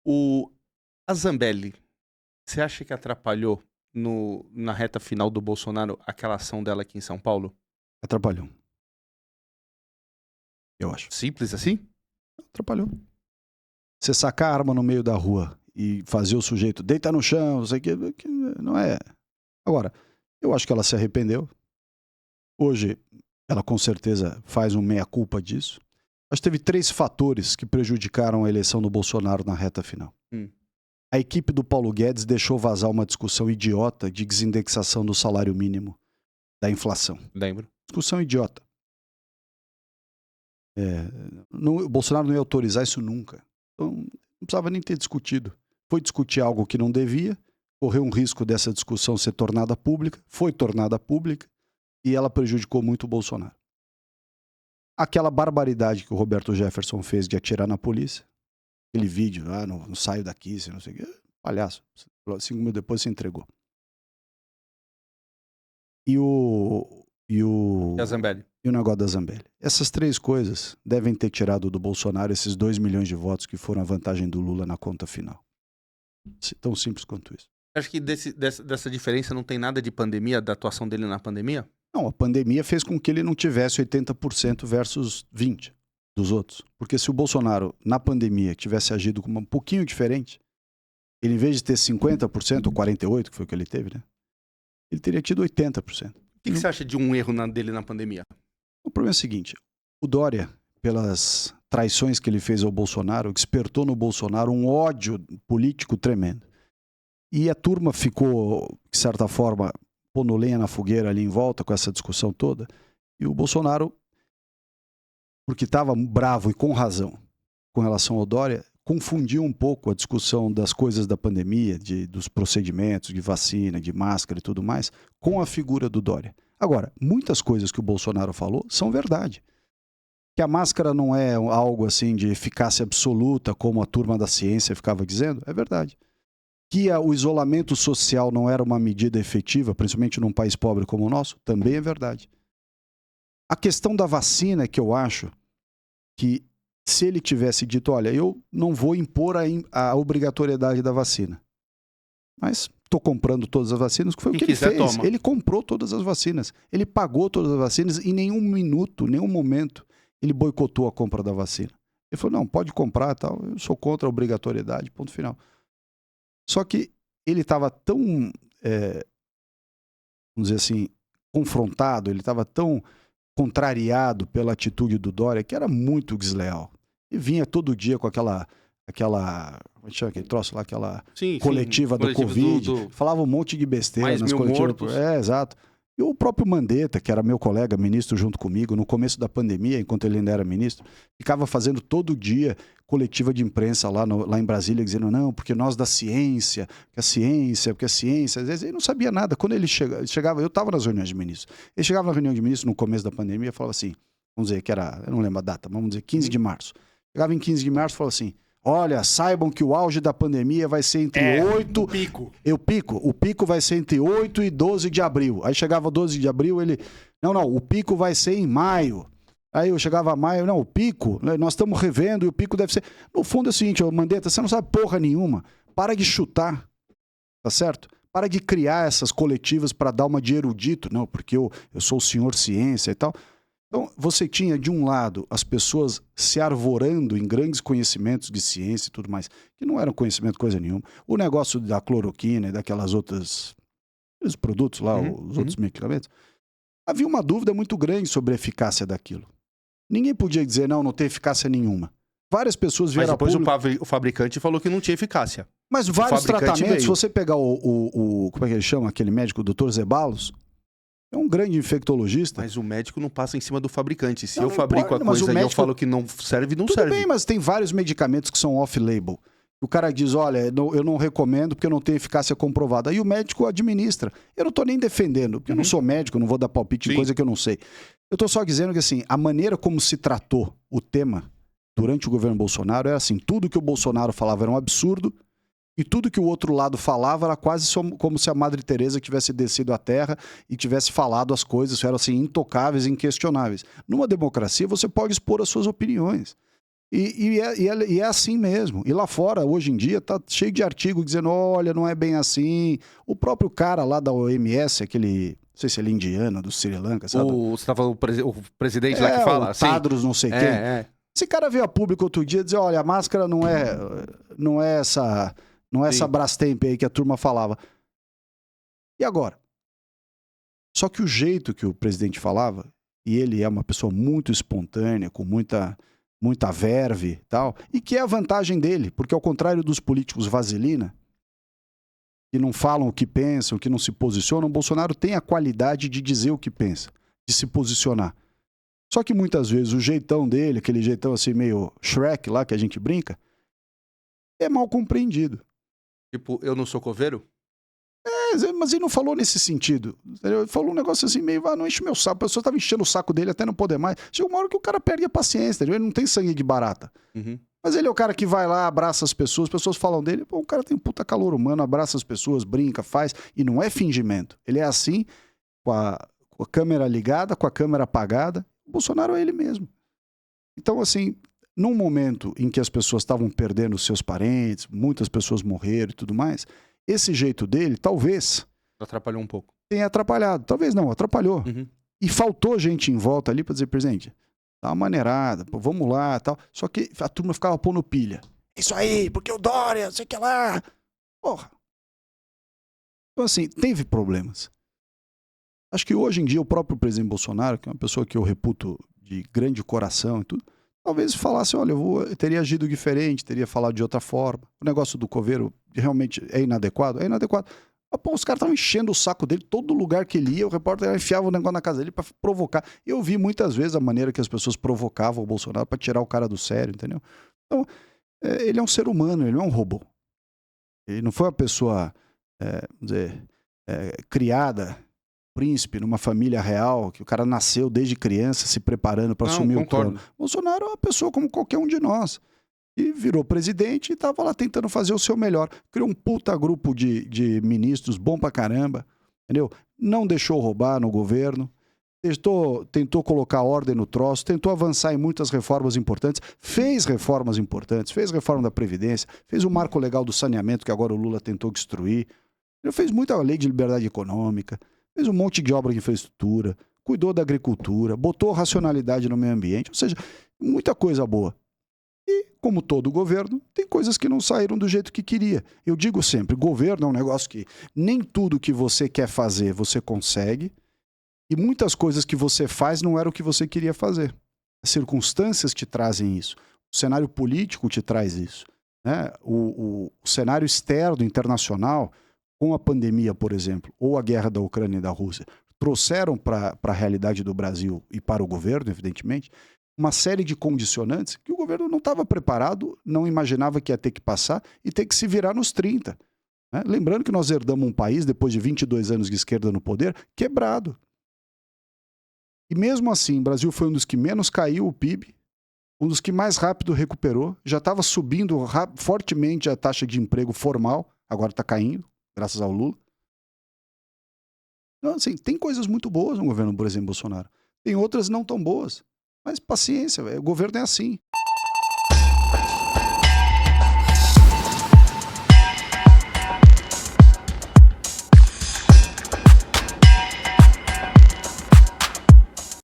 O a Zambelli, você acha que atrapalhou na reta final do Bolsonaro aquela ação dela aqui em São Paulo? Atrapalhou. Eu acho. Simples assim? Atrapalhou. Você sacar a arma no meio da rua e fazer o sujeito deitar no chão, não sei o que não é. Agora, eu acho que ela se arrependeu. Hoje, ela com certeza faz um meia-culpa disso. Acho que teve 3 fatores que prejudicaram a eleição do Bolsonaro na reta final. A equipe do Paulo Guedes deixou vazar uma discussão idiota de desindexação do salário mínimo da inflação. Lembro. Discussão idiota. O Bolsonaro não ia autorizar isso nunca. Então, não precisava nem ter discutido. Foi discutir algo que não devia, correu um risco dessa discussão ser tornada pública, foi tornada pública e ela prejudicou muito o Bolsonaro. Aquela barbaridade que o Roberto Jefferson fez de atirar na polícia, aquele vídeo, não saio daqui, não sei o que, palhaço. 5 minutos depois se entregou. E a Zambelli? E o negócio da Zambelli. Essas 3 coisas devem ter tirado do Bolsonaro esses 2 milhões de votos que foram a vantagem do Lula na conta final. Tão simples quanto isso. Acho que dessa diferença não tem nada de pandemia, da atuação dele na pandemia? Não, a pandemia fez com que ele não tivesse 80% versus 20% dos outros. Porque se o Bolsonaro, na pandemia, tivesse agido como um pouquinho diferente, ele, em vez de ter 50% ou 48%, que foi o que ele teve, né? Ele teria tido 80%. O que você acha de um erro dele na pandemia? O problema é o seguinte, o Dória, pelas traições que ele fez ao Bolsonaro, despertou no Bolsonaro um ódio político tremendo. E a turma ficou, de certa forma, pondo lenha na fogueira ali em volta com essa discussão toda. E o Bolsonaro, porque estava bravo e com razão com relação ao Dória, confundiu um pouco a discussão das coisas da pandemia, dos procedimentos, de vacina, de máscara e tudo mais, com a figura do Dória. Agora, muitas coisas que o Bolsonaro falou são verdade. Que a máscara não é algo assim de eficácia absoluta, como a turma da ciência ficava dizendo, é verdade. Que o isolamento social não era uma medida efetiva, principalmente num país pobre como o nosso, também é verdade. A questão da vacina, que eu acho que se ele tivesse dito, olha, eu não vou impor a obrigatoriedade da vacina, mas estou comprando todas as vacinas, que foi o que ele fez. Toma. Ele comprou todas as vacinas, ele pagou todas as vacinas e em nenhum minuto, nenhum momento, ele boicotou a compra da vacina. Ele falou, não, pode comprar, tal, eu sou contra a obrigatoriedade, ponto final. Só que ele estava tão, vamos dizer assim, confrontado, ele estava tão contrariado pela atitude do Dória, que era muito desleal. E vinha todo dia com aquela como chama aquele troço lá, aquela coletiva do Covid, falava um monte de besteira nas coletivas. Exato. E o próprio Mandetta, que era meu colega, ministro junto comigo, no começo da pandemia, enquanto ele ainda era ministro, ficava fazendo todo dia coletiva de imprensa lá em Brasília, dizendo, não, porque nós da ciência, porque a ciência, às vezes ele não sabia nada. Quando ele chegava, eu estava nas reuniões de ministros, ele chegava na reunião de ministros no começo da pandemia e falava assim, vamos dizer que era, eu não lembro a data, mas vamos dizer 15 de março. Chegava em 15 de março e falava assim, olha, saibam que o auge da pandemia vai ser entre 8... O pico vai ser entre 8 e 12 de abril. Aí chegava 12 de abril, ele... Não, o pico vai ser em maio. Aí eu chegava a maio, não, o pico, nós estamos revendo e o pico deve ser... No fundo é o seguinte, Mandetta, você não sabe porra nenhuma. Para de chutar, tá certo? Para de criar essas coletivas para dar uma de erudito. Não, porque eu sou o senhor ciência e tal... Então, você tinha, de um lado, as pessoas se arvorando em grandes conhecimentos de ciência e tudo mais, que não eram conhecimento coisa nenhuma. O negócio da cloroquina e daquelas outras... Os produtos lá, os outros medicamentos. Havia uma dúvida muito grande sobre a eficácia daquilo. Ninguém podia dizer, não tem eficácia nenhuma. Várias pessoas vieram Mas depois o fabricante falou que não tinha eficácia. Mas vários tratamentos, se você pegar como é que ele chama, aquele médico, o Dr. Zeballos, é um grande infectologista. Mas o médico não passa em cima do fabricante. Se eu fabrico a coisa e eu falo que não serve, não serve. Tudo bem, mas tem vários medicamentos que são off-label. O cara diz, olha, eu não recomendo porque eu não tenho eficácia comprovada. Aí o médico administra. Eu não estou nem defendendo, porque eu não sou médico, eu não vou dar palpite em coisa que eu não sei. Eu estou só dizendo que assim, a maneira como se tratou o tema durante o governo Bolsonaro era assim, tudo que o Bolsonaro falava era um absurdo, e tudo que o outro lado falava era quase como se a Madre Teresa tivesse descido à terra e tivesse falado as coisas, eram assim, intocáveis, inquestionáveis. Numa democracia, você pode expor as suas opiniões. E é assim mesmo. E lá fora, hoje em dia, tá cheio de artigo dizendo, olha, não é bem assim. O próprio cara lá da OMS, aquele, não sei se ele é indiano, do Sri Lanka, sabe? Você tá falando o presidente lá que fala? O Tadros, não sei quem. Esse cara veio a público outro dia dizer, olha, a máscara não é essa Brastemp aí que a turma falava. E agora? Só que o jeito que o presidente falava, e ele é uma pessoa muito espontânea, com muita verve e tal, e que é a vantagem dele, porque ao contrário dos políticos vaselina, que não falam o que pensam, que não se posicionam, o Bolsonaro tem a qualidade de dizer o que pensa, de se posicionar. Só que muitas vezes o jeitão dele, aquele jeitão assim meio Shrek lá que a gente brinca, é mal compreendido. Tipo, eu não sou coveiro? Mas ele não falou nesse sentido. Ele falou um negócio assim meio, não enche meu saco. A pessoa estava enchendo o saco dele até não poder mais. Chega uma hora que o cara perde a paciência, entendeu? Ele não tem sangue de barata. Uhum. Mas ele é o cara que vai lá, abraça as pessoas falam dele, pô, o cara tem um puta calor humano, abraça as pessoas, brinca, faz, e não é fingimento. Ele é assim, com a câmera ligada, com a câmera apagada. O Bolsonaro é ele mesmo. Então, assim, num momento em que as pessoas estavam perdendo seus parentes, muitas pessoas morreram e tudo mais, esse jeito dele, talvez... atrapalhou um pouco. Tenha atrapalhado. Talvez não, atrapalhou. Uhum. E faltou gente em volta ali para dizer, presidente, dá uma maneirada, pô, vamos lá tal. Só que a turma ficava pondo pilha. Isso aí, porque o Dória, sei que lá. Porra. Então, assim, teve problemas. Acho que hoje em dia o próprio presidente Bolsonaro, que é uma pessoa que eu reputo de grande coração e tudo, talvez falasse, olha, eu teria agido diferente, teria falado de outra forma. O negócio do coveiro realmente é inadequado? É inadequado. Mas, pô, os caras estavam enchendo o saco dele, todo lugar que ele ia, o repórter enfiava o negócio na casa dele para provocar. Eu vi muitas vezes a maneira que as pessoas provocavam o Bolsonaro para tirar o cara do sério, entendeu? Então, ele é um ser humano, ele não é um robô. Ele não foi uma pessoa, vamos dizer, criada... príncipe, numa família real, que o cara nasceu desde criança se preparando para assumir o trono. Bolsonaro é uma pessoa como qualquer um de nós. E virou presidente e estava lá tentando fazer o seu melhor. Criou um puta grupo de ministros bom pra caramba, entendeu? Não deixou roubar no governo, tentou colocar ordem no troço, tentou avançar em muitas reformas importantes, fez reformas importantes, fez reforma da Previdência, fez o marco legal do saneamento que agora o Lula tentou destruir. Ele fez muita lei de liberdade econômica, fez um monte de obra de infraestrutura, cuidou da agricultura, botou racionalidade no meio ambiente, ou seja, muita coisa boa. E, como todo governo, tem coisas que não saíram do jeito que queria. Eu digo sempre, governo é um negócio que nem tudo que você quer fazer você consegue, e muitas coisas que você faz não era o que você queria fazer. As circunstâncias te trazem isso. O cenário político te traz isso, né? O cenário externo, internacional, com a pandemia, por exemplo, ou a guerra da Ucrânia e da Rússia, trouxeram para a realidade do Brasil e para o governo, evidentemente, uma série de condicionantes que o governo não estava preparado, não imaginava que ia ter que passar e ter que se virar nos 30. Né? Lembrando que nós herdamos um país, depois de 22 anos de esquerda no poder, quebrado. E mesmo assim, o Brasil foi um dos que menos caiu o PIB, um dos que mais rápido recuperou, já estava subindo fortemente a taxa de emprego formal, agora está caindo, graças ao Lula. Então, assim, tem coisas muito boas no governo, por exemplo, Bolsonaro. Tem outras não tão boas. Mas paciência, o governo é assim.